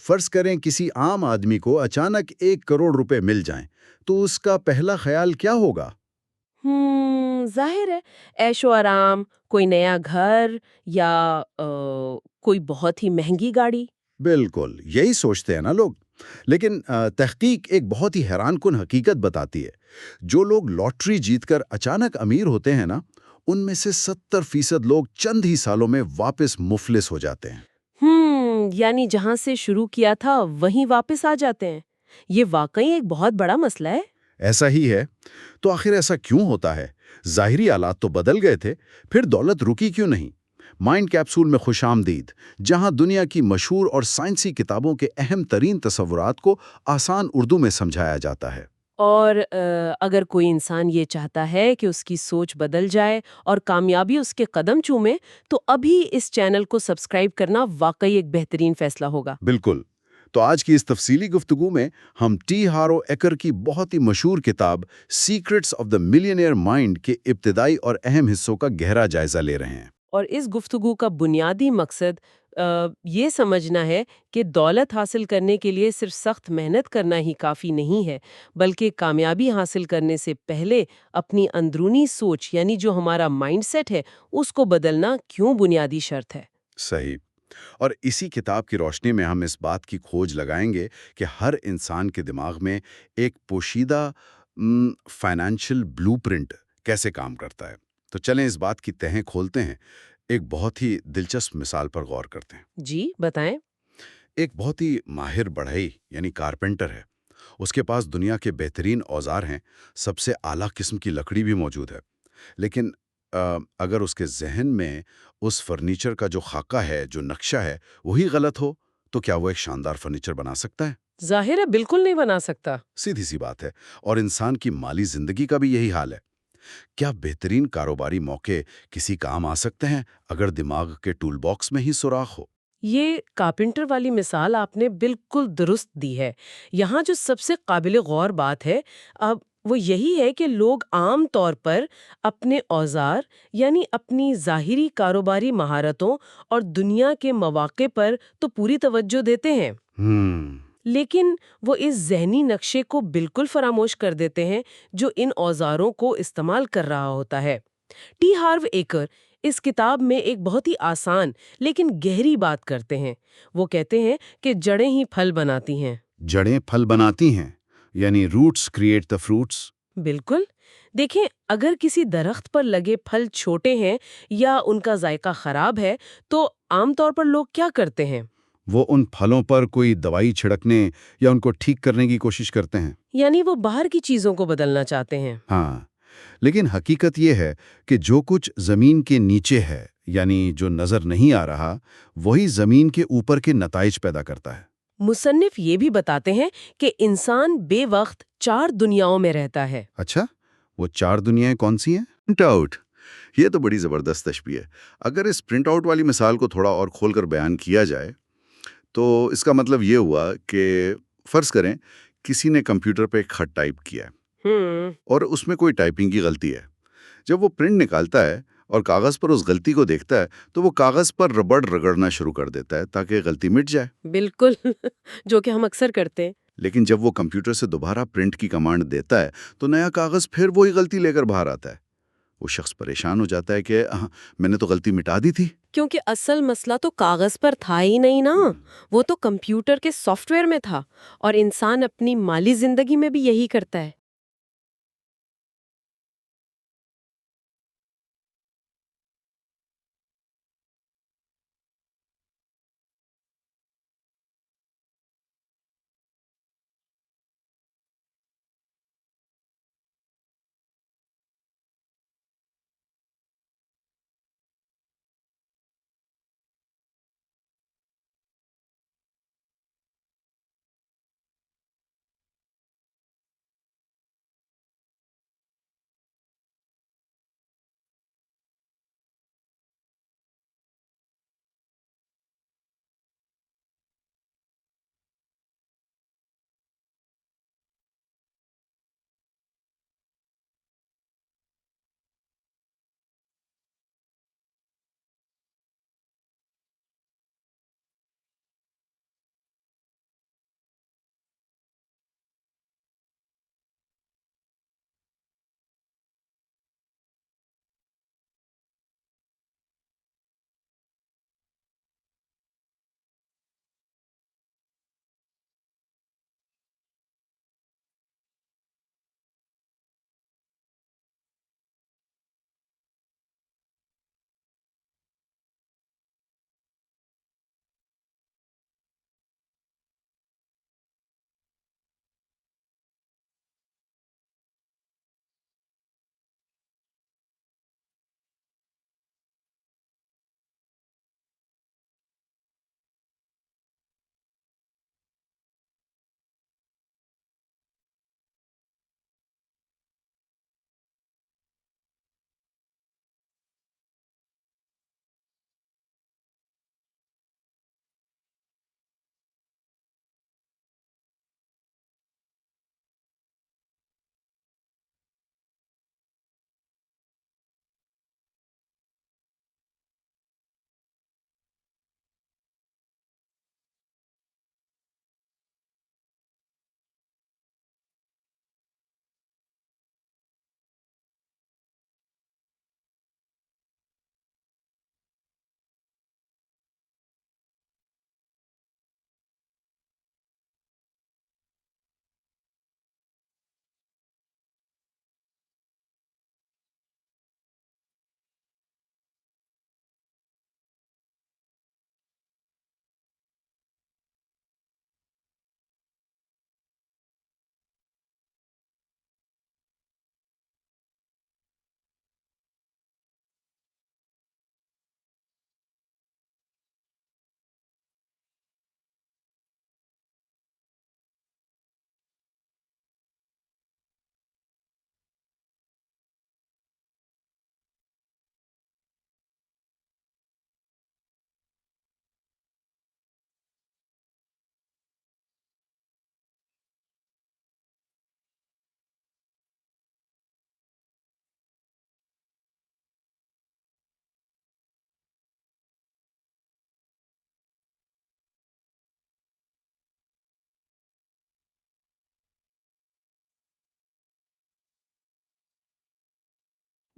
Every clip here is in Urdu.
فرض کریں کسی عام آدمی کو اچانک 1 کروڑ روپے مل جائیں تو اس کا پہلا خیال کیا ہوگا؟ ظاہر ہے، عیش و آرام، کوئی نیا گھر یا کوئی بہت ہی مہنگی گاڑی۔ بالکل یہی سوچتے ہیں نا لوگ، لیکن تحقیق ایک بہت ہی حیران کن حقیقت بتاتی ہے۔ جو لوگ لاٹری جیت کر اچانک امیر ہوتے ہیں نا، ان میں سے 70% لوگ چند ہی سالوں میں واپس مفلس ہو جاتے ہیں۔ یعنی جہاں سے شروع کیا تھا وہیں واپس آ جاتے ہیں۔ یہ واقعی ایک بہت بڑا مسئلہ ہے۔ ایسا ہی ہے، تو آخر ایسا کیوں ہوتا ہے؟ ظاہری آلات تو بدل گئے تھے، پھر دولت رکی کیوں نہیں؟ مائنڈ کیپسول میں خوش آمدید، جہاں دنیا کی مشہور اور سائنسی کتابوں کے اہم ترین تصورات کو آسان اردو میں سمجھایا جاتا ہے۔ اور اگر کوئی انسان یہ چاہتا ہے کہ اس کی سوچ بدل جائے اور کامیابی اس کے قدم چومے، تو ابھی اس چینل کو سبسکرائب کرنا واقعی ایک بہترین فیصلہ ہوگا۔ بالکل۔ تو آج کی اس تفصیلی گفتگو میں ہم ٹی ہارو ایکر کی بہت ہی مشہور کتاب secrets of the millionaire mind کے ابتدائی اور اہم حصوں کا گہرا جائزہ لے رہے ہیں۔ اور اس گفتگو کا بنیادی مقصد یہ سمجھنا ہے کہ دولت حاصل کرنے کے لیے صرف سخت محنت کرنا ہی کافی نہیں ہے، بلکہ کامیابی حاصل کرنے سے پہلے اپنی اندرونی سوچ، یعنی جو ہمارا مائنڈ سیٹ ہے، اس کو بدلنا کیوں بنیادی شرط ہے۔ صحیح۔ اور اسی کتاب کی روشنی میں ہم اس بات کی کھوج لگائیں گے کہ ہر انسان کے دماغ میں ایک پوشیدہ فائنانشل بلو پرنٹ کیسے کام کرتا ہے۔ تو چلیں اس بات کی تہیں کھولتے ہیں، ایک بہت ہی دلچسپ مثال پر غور کرتے ہیں۔ جی بتائیں۔ ایک بہت ہی ماہر بڑھئی یعنی کارپینٹر ہے، اس کے پاس دنیا کے بہترین اوزار ہیں، سب سے اعلیٰ قسم کی لکڑی بھی موجود ہے، لیکن اگر اس کے ذہن میں اس فرنیچر کا جو خاکہ ہے، جو نقشہ ہے، وہی غلط ہو تو کیا وہ ایک شاندار فرنیچر بنا سکتا ہے؟ ظاہر ہے بالکل نہیں بنا سکتا۔ سیدھی سی بات ہے۔ اور انسان کی مالی زندگی کا بھی یہی حال ہے۔ کیا بہترین کاروباری موقع کسی کام آ سکتے ہیں اگر دماغ کے ٹول باکس میں ہی سوراخ ہو؟ یہ کارپینٹر والی مثال آپ نے بالکل درست دی ہے۔ یہاں جو سب سے قابل غور بات ہے اب وہ یہی ہے کہ لوگ عام طور پر اپنے اوزار، یعنی اپنی ظاہری کاروباری مہارتوں اور دنیا کے مواقع پر تو پوری توجہ دیتے ہیں، ہم لیکن وہ اس ذہنی نقشے کو بالکل فراموش کر دیتے ہیں جو ان اوزاروں کو استعمال کر رہا ہوتا ہے۔ ٹی ہارو ایکر اس کتاب میں ایک بہت ہی آسان لیکن گہری بات کرتے ہیں۔ وہ کہتے ہیں کہ جڑیں ہی پھل بناتی ہیں۔ جڑیں پھل بناتی ہیں، یعنی روٹس کریٹ دا فروٹس۔ بالکل۔ دیکھیں، اگر کسی درخت پر لگے پھل چھوٹے ہیں یا ان کا ذائقہ خراب ہے تو عام طور پر لوگ کیا کرتے ہیں؟ وہ ان پھلوں پر کوئی دوائی چھڑکنے یا ان کو ٹھیک کرنے کی کوشش کرتے ہیں۔ یعنی وہ باہر کی چیزوں کو بدلنا چاہتے ہیں۔ ہاں، لیکن حقیقت یہ ہے کہ جو کچھ زمین کے نیچے ہے، یعنی جو نظر نہیں آ رہا، وہی زمین کے اوپر کے نتائج پیدا کرتا ہے۔ مصنف یہ بھی بتاتے ہیں کہ انسان بے وقت 4 دنیاؤں میں رہتا ہے۔ اچھا، وہ 4 دنیایں کون سی ہیں؟ پرنٹ آؤٹ، یہ تو بڑی زبردست تشبیہ ہے۔ اگر اس پرنٹ آؤٹ والی مثال کو تھوڑا اور کھول کر بیان کیا جائے تو اس کا مطلب یہ ہوا کہ فرض کریں کسی نے کمپیوٹر پہ ایک خط ٹائپ کیا ہے ہم اور اس میں کوئی ٹائپنگ کی غلطی ہے۔ جب وہ پرنٹ نکالتا ہے اور کاغذ پر اس غلطی کو دیکھتا ہے تو وہ کاغذ پر ربڑ رگڑنا شروع کر دیتا ہے تاکہ غلطی مٹ جائے۔ بالکل جو کہ ہم اکثر کرتے ہیں۔ لیکن جب وہ کمپیوٹر سے دوبارہ پرنٹ کی کمانڈ دیتا ہے تو نیا کاغذ پھر وہی غلطی لے کر باہر آتا ہے۔ وہ شخص پریشان ہو جاتا ہے کہ میں نے تو غلطی مٹا دی تھی۔ کیونکہ اصل مسئلہ تو کاغذ پر تھا ہی نہیں نا، وہ تو کمپیوٹر کے سافٹ ویئر میں تھا۔ اور انسان اپنی مالی زندگی میں بھی یہی کرتا ہے۔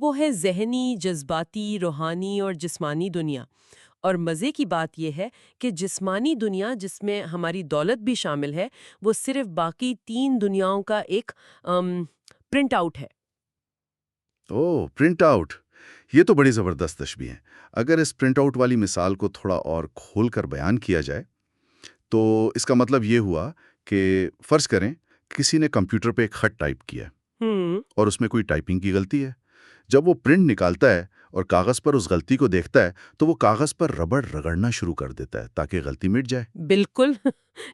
وہ ہے ذہنی، جذباتی، روحانی اور جسمانی دنیا۔ اور مزے کی بات یہ ہے کہ جسمانی دنیا، جس میں ہماری دولت بھی شامل ہے، وہ صرف باقی 3 دنیاؤں کا ایک پرنٹ آؤٹ ہے۔ اوہ، پرنٹ آؤٹ! یہ تو بڑی زبردست تشبیہ ہے۔ اگر اس پرنٹ آؤٹ والی مثال کو تھوڑا اور کھول کر بیان کیا جائے تو اس کا مطلب یہ ہوا کہ فرض کریں کسی نے کمپیوٹر پہ ایک خط ٹائپ کیا ہوں اور اس میں کوئی ٹائپنگ کی غلطی ہے۔ جب وہ پرنٹ نکالتا ہے اور کاغذ پر اس غلطی کو دیکھتا ہے تو وہ کاغذ پر ربڑ رگڑنا شروع کر دیتا ہے تاکہ غلطی مٹ جائے۔ بالکل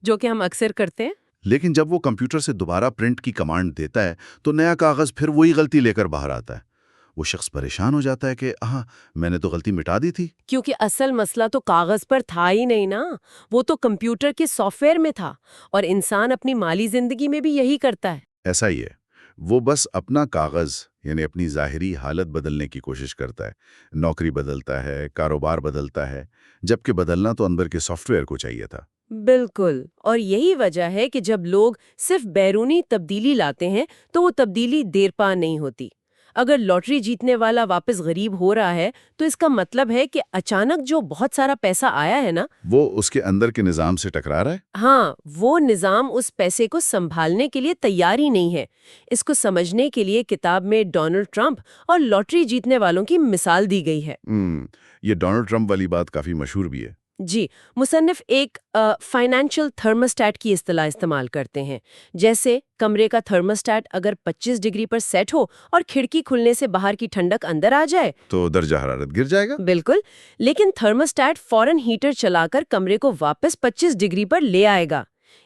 جو کہ ہم اکثر کرتے ہیں۔ لیکن جب وہ کمپیوٹر سے دوبارہ پرنٹ کی کمانڈ دیتا ہے تو نیا کاغذ پھر وہی غلطی لے کر باہر آتا ہے۔ وہ شخص پریشان ہو جاتا ہے کہ ہاں، میں نے تو غلطی مٹا دی تھی۔ کیونکہ اصل مسئلہ تو کاغذ پر تھا ہی نہیں نا، وہ تو کمپیوٹر کے سافٹ ویئر میں تھا۔ اور انسان اپنی مالی زندگی میں بھی یہی کرتا ہے۔ ایسا ہی ہے، وہ بس اپنا کاغذ یعنی اپنی ظاہری حالت بدلنے کی کوشش کرتا ہے، نوکری بدلتا ہے، کاروبار بدلتا ہے، جبکہ بدلنا تو اندر کے سافٹ ویئر کو چاہیے تھا۔ بالکل، اور یہی وجہ ہے کہ جب لوگ صرف بیرونی تبدیلی لاتے ہیں تو وہ تبدیلی دیر پا نہیں ہوتی۔ اگر لاٹری جیتنے والا واپس غریب ہو رہا ہے تو اس کا مطلب ہے کہ اچانک جو بہت سارا پیسہ آیا ہے نا، وہ اس کے اندر کے نظام سے ٹکرا رہا ہے۔ ہاں، وہ نظام اس پیسے کو سنبھالنے کے لیے تیار ہی نہیں ہے۔ اس کو سمجھنے کے لیے کتاب میں ڈونلڈ ٹرمپ اور لاٹری جیتنے والوں کی مثال دی گئی ہے۔ یہ ڈونلڈ ٹرمپ والی بات کافی مشہور بھی ہے۔ جی، مصنف ایک فائنینشل تھرموسٹیٹ کی اصطلاح استعمال کرتے ہیں۔ جیسے کمرے کا تھرموسٹیٹ اگر 25 ڈگری پر سیٹ ہو اور کھڑکی کھلنے سے باہر کی ٹھنڈک اندر آ جائے تو درجہ حرارت گر جائے گا۔ بالکل، لیکن تھرموسٹیٹ فوراً ہیٹر چلا کر کمرے کو واپس 25 ڈگری پر لے آئے گا۔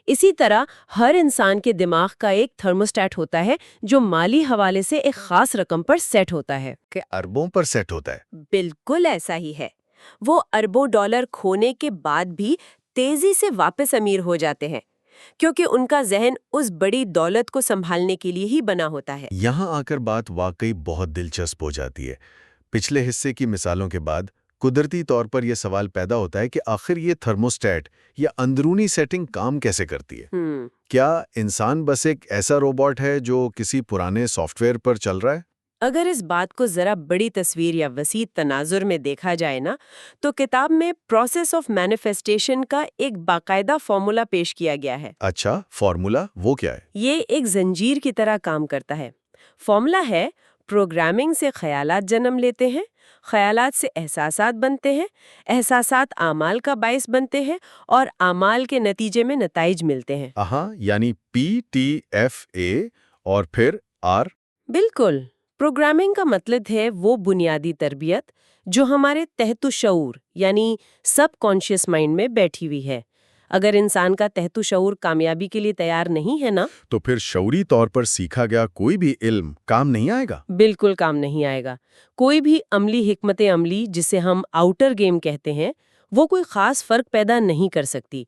اسی طرح ہر انسان کے دماغ کا ایک تھرموسٹیٹ ہوتا ہے جو مالی حوالے سے ایک خاص رقم پر سیٹ ہوتا ہے۔ کہ اربوں پر سیٹ ہوتا ہے۔ بالکل ایسا ہی ہے۔ وہ اربوں ڈالر کھونے کے بعد بھی تیزی سے واپس امیر ہو جاتے ہیں، کیونکہ ان کا ذہن اس بڑی دولت کو سنبھالنے کے لیے ہی بنا ہوتا ہے۔ یہاں آ کر بات واقعی بہت دلچسپ ہو جاتی ہے۔ پچھلے حصے کی مثالوں کے بعد قدرتی طور پر یہ سوال پیدا ہوتا ہے کہ آخر یہ تھرموسٹیٹ یا اندرونی سیٹنگ کام کیسے کرتی ہے؟ کیا انسان بس ایک ایسا روبوٹ ہے جو کسی پرانے سافٹ ویئر پر چل رہا ہے؟ اگر اس بات کو ذرا بڑی تصویر یا وسیع تناظر میں دیکھا جائے نا، تو کتاب میں پروسیس آف مینیفیسٹیشن کا ایک باقاعدہ فارمولا پیش کیا گیا ہے۔ اچھا، فارمولا وہ کیا ہے؟ یہ ایک زنجیر کی طرح کام کرتا ہے۔ فارمولا ہے، پروگرامنگ سے خیالات جنم لیتے ہیں، خیالات سے احساسات بنتے ہیں، احساسات اعمال کا باعث بنتے ہیں، اور اعمال کے نتیجے میں نتائج ملتے ہیں۔ یعنی PTFA اور پھر R۔ بالکل، پروگرامنگ کا مطلب ہے وہ بنیادی تربیت جو ہمارے تحت شعور یعنی سب کانشیس مائنڈ میں بیٹھی ہوئی ہے۔ اگر انسان کا تحت شعور کامیابی کے لیے تیار نہیں ہے نا، تو پھر شعوری طور پر سیکھا گیا کوئی بھی علم کام نہیں آئے گا۔ بالکل کام نہیں آئے گا۔ کوئی بھی عملی حکمت عملی جسے ہم آؤٹر گیم کہتے ہیں، وہ کوئی خاص فرق پیدا نہیں کر سکتی۔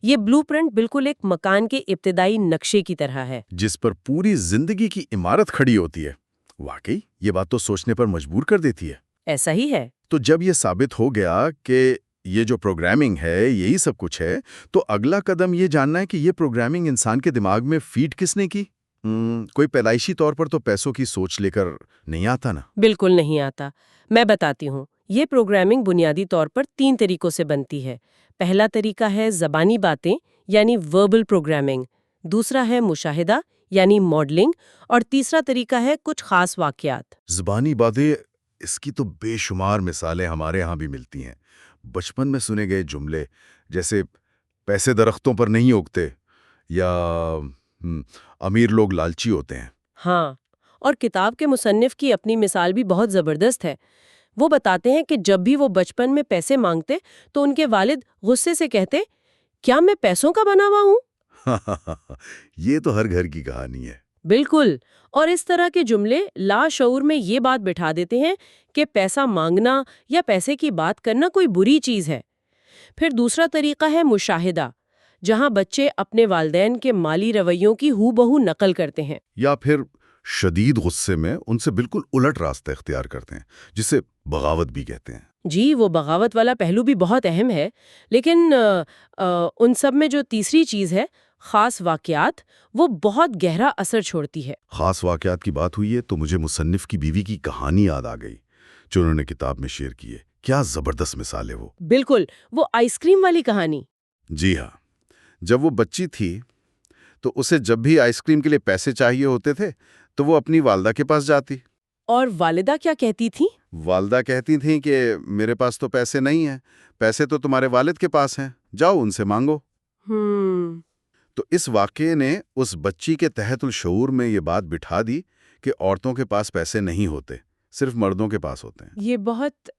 یہ بلو پرنٹ بالکل ایک مکان کے ابتدائی نقشے کی طرح ہے، جس پر پوری زندگی کی عمارت کھڑی ہوتی ہے۔ واقعی یہ بات تو سوچنے پر مجبور کر دیتی ہے۔ ایسا ہی ہے۔ تو جب یہ ثابت ہو گیا کہ یہ جو پروگرامنگ ہے یہی سب کچھ ہے، تو اگلا قدم یہ جاننا ہے کہ یہ پروگرامنگ انسان کے دماغ میں فیڈ کس نے کی؟ کوئی پیدائشی طور پر تو پیسوں کی سوچ لے کر نہیں آتا نا۔ بالکل نہیں آتا۔ میں بتاتی ہوں، یہ پروگرامنگ بنیادی طور پر 3 طریقوں سے بنتی ہے۔ پہلا طریقہ ہے زبانی باتیں یعنی وربل پروگرامنگ، دوسرا ہے مشاہدہ یعنی ماڈلنگ، اور تیسرا طریقہ ہے کچھ خاص واقعات۔ زبانی باتیں، اس کی تو بے شمار مثالیں ہمارے ہاں بھی ملتی ہیں۔ بچپن میں سنے گئے جملے جیسے پیسے درختوں پر نہیں اگتے، یا امیر لوگ لالچی ہوتے ہیں۔ ہاں، اور کتاب کے مصنف کی اپنی مثال بھی بہت زبردست ہے۔ وہ بتاتے ہیں کہ جب بھی وہ بچپن میں پیسے مانگتے تو ان کے والد غصے سے کہتے، کیا میں پیسوں کا بنا ہوا ہوں؟ یہ تو ہر گھر کی کہانی ہے۔ بالکل، اور اس طرح کے جملے لاشعور میں یہ بات بٹھا دیتے ہیں کہ پیسہ مانگنا یا پیسے کی بات کرنا کوئی بری چیز ہے۔ پھر دوسرا طریقہ ہے مشاہدہ، جہاں بچے اپنے والدین کے مالی رویوں کی ہو بہو نقل کرتے ہیں، یا پھر شدید غصے میں ان سے بالکل الٹ راستہ اختیار کرتے ہیں، جسے بغاوت بھی کہتے ہیں۔ جی، وہ بغاوت والا پہلو بھی بہت اہم ہے، لیکن ان سب میں جو تیسری چیز ہے، خاص واقعات وہ بہت گہرا اثر چھوڑتی ہے۔ خاص واقعات کی بات ہوئی ہے تو مجھے مصنف کی بیوی کی کہانی یاد آ گئی جو انہوں نے کتاب میں شیئر کی ہے۔ کیا زبردست مثال ہے وہ۔ بالکل، وہ آئس کریم والی کہانی۔ جی ہاں، جب وہ بچی تھی تو اسے جب بھی آئس کریم کے لیے پیسے چاہیے ہوتے تھے تو وہ اپنی والدہ کے پاس جاتی۔ اور والدہ کیا کہتی تھیں؟ والدہ کہتی تھیں کہ میرے پاس تو پیسے نہیں ہیں، پیسے تو تمہارے والد کے پاس ہیں، جاؤ ان سے مانگو۔ تو اس واقعے نے اس بچی کے تحت الشعور میں یہ بات بٹھا دی کہ عورتوں کے پاس پیسے نہیں ہوتے، صرف مردوں کے پاس ہوتے ہیں۔ یہ بہت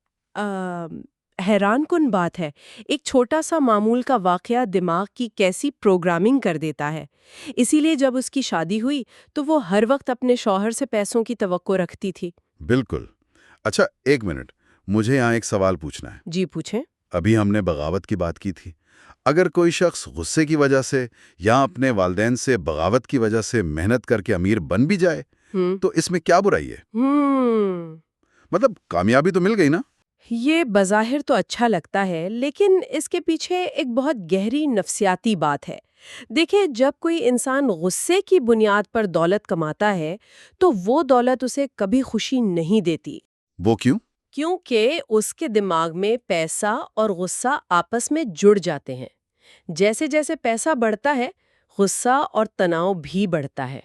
حیران کن بات ہے۔ ایک چھوٹا سا معمول کا واقعہ دماغ کی کیسی پروگرامنگ کر دیتا ہے۔ اسی لیے جب اس کی شادی ہوئی تو وہ ہر وقت اپنے شوہر سے پیسوں کی توقع رکھتی تھی۔ بالکل۔ اچھا، ایک منٹ، مجھے یہاں ایک سوال پوچھنا ہے۔ جی پوچھیں۔ ابھی ہم نے بغاوت کی بات کی تھی۔ اگر کوئی شخص غصے کی وجہ سے یا اپنے والدین سے بغاوت کی وجہ سے محنت کر کے امیر بن بھی جائے تو اس میں کیا برائی ہے؟ مطلب کامیابی تو مل گئی نا؟ یہ بظاہر تو اچھا لگتا ہے، لیکن اس کے پیچھے ایک بہت گہری نفسیاتی بات ہے۔ دیکھیں، جب کوئی انسان غصے کی بنیاد پر دولت کماتا ہے تو وہ دولت اسے کبھی خوشی نہیں دیتی۔ وہ کیوں؟ کیونکہ اس کے دماغ میں پیسہ اور غصہ آپس میں جڑ جاتے ہیں۔ جیسے جیسے پیسہ بڑھتا ہے، غصہ اور تناؤ بھی بڑھتا ہے۔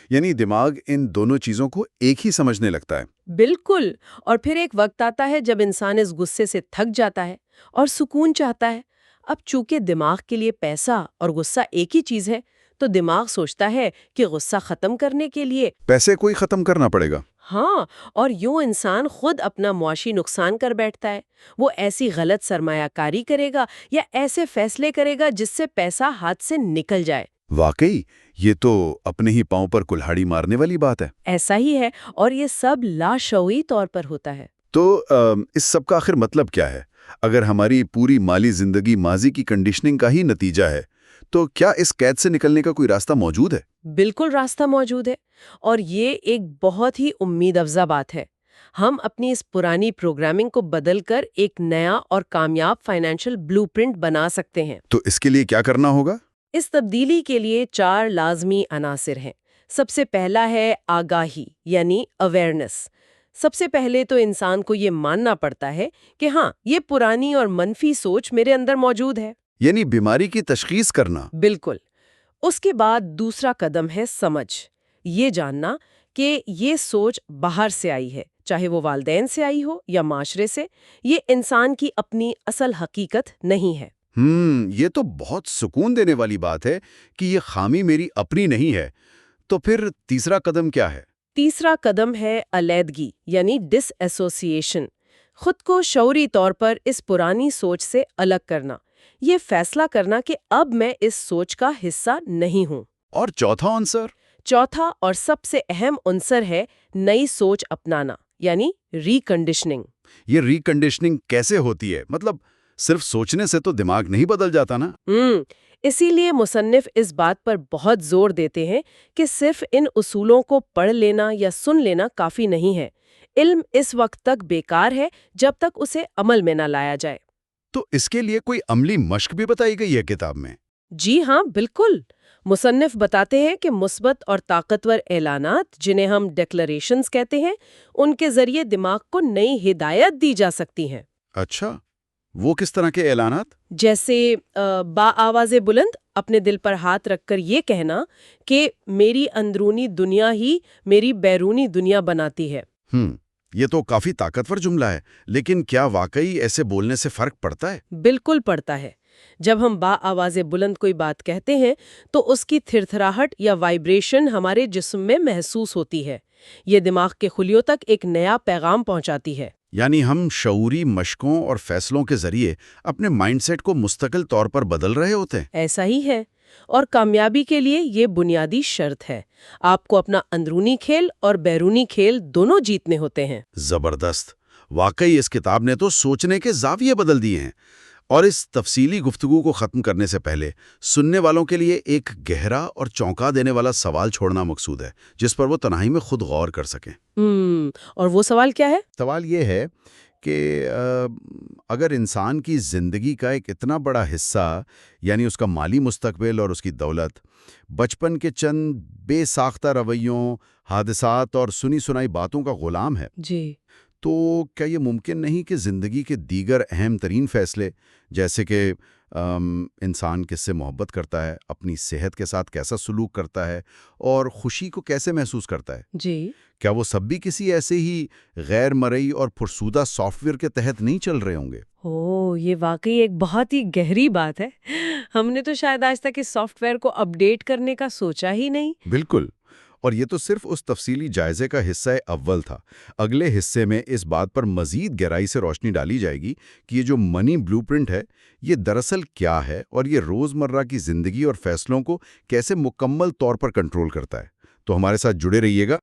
یعنی دماغ ان دونوں چیزوں کو ایک ہی سمجھنے لگتا ہے۔ بالکل، اور پھر ایک وقت آتا ہے جب انسان اس غصے سے تھک جاتا ہے اور سکون چاہتا ہے۔ اب چونکہ دماغ کے لیے پیسہ اور غصہ ایک ہی چیز ہے تو دماغ سوچتا ہے کہ غصہ ختم کرنے کے لیے پیسے کو ہی ختم کرنا پڑے گا۔ ہاں، اور یوں انسان خود اپنا معاشی نقصان کر بیٹھتا ہے۔ وہ ایسی غلط سرمایہ کاری کرے گا یا ایسے فیصلے کرے گا جس سے پیسہ ہاتھ سے نکل جائے۔ واقعی یہ تو اپنے ہی پاؤں پر کلہاڑی مارنے والی بات ہے۔ ایسا ہی ہے، اور یہ سب لاشعوری طور پر ہوتا ہے۔ تو اس سب کا آخر مطلب کیا ہے؟ اگر ہماری پوری مالی زندگی ماضی کی کنڈیشننگ کا ہی نتیجہ ہے تو کیا اس قید سے نکلنے کا کوئی راستہ موجود ہے؟ بالکل راستہ موجود ہے، اور یہ ایک بہت ہی امید افزا بات ہے۔ ہم اپنی اس پرانی پروگرامنگ کو بدل کر ایک نیا اور کامیاب فائنینشیل بلو پرنٹ بنا سکتے ہیں۔ تو اس کے لیے کیا کرنا ہوگا؟ اس تبدیلی کے لیے 4 لازمی عناصر ہیں۔ سب سے پہلا ہے آگاہی، یعنی اویئرنس۔ سب سے پہلے تو انسان کو یہ ماننا پڑتا ہے کہ ہاں، یہ پرانی اور منفی سوچ میرے اندر موجود ہے۔ یعنی بیماری کی تشخیص کرنا۔ بالکل۔ اس کے بعد دوسرا قدم ہے سمجھ، یہ جاننا کہ یہ سوچ باہر سے آئی ہے، چاہے وہ والدین سے آئی ہو یا معاشرے سے، یہ انسان کی اپنی اصل حقیقت نہیں ہے۔ یہ تو بہت سکون دینے والی بات ہے کہ یہ خامی میری اپنی نہیں ہے۔ تو پھر تیسرا قدم کیا ہے؟ تیسرا قدم ہے علیحدگی، یعنی ڈس ایسوسیشن۔ خود کو شعوری طور پر اس پرانی سوچ سے الگ کرنا، یہ فیصلہ کرنا کہ اب میں اس سوچ کا حصہ نہیں ہوں۔ اور چوتھا عنصر؟ چوتھا اور سب سے اہم عنصر ہے نئی سوچ اپنانا، یعنی ریکنڈیشننگ۔ یہ ریکنڈیشننگ کیسے ہوتی ہے؟ مطلب صرف سوچنے سے تو دماغ نہیں بدل جاتا نا؟ اسی لیے مصنف اس بات پر بہت زور دیتے ہیں کہ صرف ان اصولوں کو پڑھ لینا یا سن لینا کافی نہیں ہے۔ علم اس وقت تک بیکار ہے جب تک اسے عمل میں نہ لایا جائے۔ تو اس کے لیے کوئی عملی مشق بھی بتائی گئی ہے کتاب میں؟ جی ہاں، بالکل۔ مصنف بتاتے ہیں کہ مثبت اور طاقتور اعلانات، جنہیں ہم ڈیکلریشنز کہتے ہیں، ان کے ذریعے دماغ کو نئی ہدایت دی جا سکتی ہیں۔ اچھا، وہ کس طرح کے اعلانات؟ جیسے آواز بلند اپنے دل پر ہاتھ رکھ کر یہ کہنا کہ میری اندرونی دنیا ہی میری بیرونی دنیا بناتی ہے۔ یہ تو کافی طاقتور جملہ ہے، لیکن کیا واقعی ایسے بولنے سے فرق پڑتا ہے؟ بالکل پڑتا ہے۔ جب ہم آواز بلند کوئی بات کہتے ہیں تو اس کی تھرتھراہٹ یا وائبریشن ہمارے جسم میں محسوس ہوتی ہے۔ یہ دماغ کے خلیوں تک ایک نیا پیغام پہنچاتی ہے۔ یعنی ہم شعوری مشقوں اور فیصلوں کے ذریعے اپنے مائنڈ سیٹ کو مستقل طور پر بدل رہے ہوتے ہیں۔ ایسا ہی ہے، اور کامیابی کے لیے یہ بنیادی شرط ہے۔ آپ کو اپنا اندرونی کھیل اور بیرونی کھیل دونوں جیتنے ہوتے ہیں۔ زبردست! واقعی اس کتاب نے تو سوچنے کے زاویے بدل دیے ہیں۔ اور اس تفصیلی گفتگو کو ختم کرنے سے پہلے سننے والوں کے لیے ایک گہرا اور چونکا دینے والا سوال چھوڑنا مقصود ہے جس پر وہ تنہائی میں خود غور کر سکیں۔ اور وہ سوال کیا ہے؟ سوال یہ ہے کہ اگر انسان کی زندگی کا ایک اتنا بڑا حصہ یعنی اس کا مالی مستقبل اور اس کی دولت بچپن کے چند بے ساختہ رویوں، حادثات اور سنی سنائی باتوں کا غلام ہے، جی تو کیا یہ ممکن نہیں کہ زندگی کے دیگر اہم ترین فیصلے جیسے کہ انسان کس سے محبت کرتا ہے، اپنی صحت کے ساتھ کیسا سلوک کرتا ہے اور خوشی کو کیسے محسوس کرتا ہے، جی کیا وہ سب بھی کسی ایسے ہی غیر مرئی اور فرسودہ سافٹ ویئر کے تحت نہیں چل رہے ہوں گے؟ یہ واقعی ایک بہت ہی گہری بات ہے. ہم نے تو شاید آج تک اس سافٹ ویئر کو اپڈیٹ کرنے کا سوچا ہی نہیں. بالکل. اور یہ تو صرف اس تفصیلی جائزے کا حصہ اول تھا. اگلے حصے میں اس بات پر مزید گہرائی سے روشنی ڈالی جائے گی کہ یہ جو منی بلو پرنٹ ہے یہ دراصل کیا ہے اور یہ روزمرہ کی زندگی اور فیصلوں کو کیسے مکمل طور پر کنٹرول کرتا ہے. تو ہمارے ساتھ جڑے رہیے گا.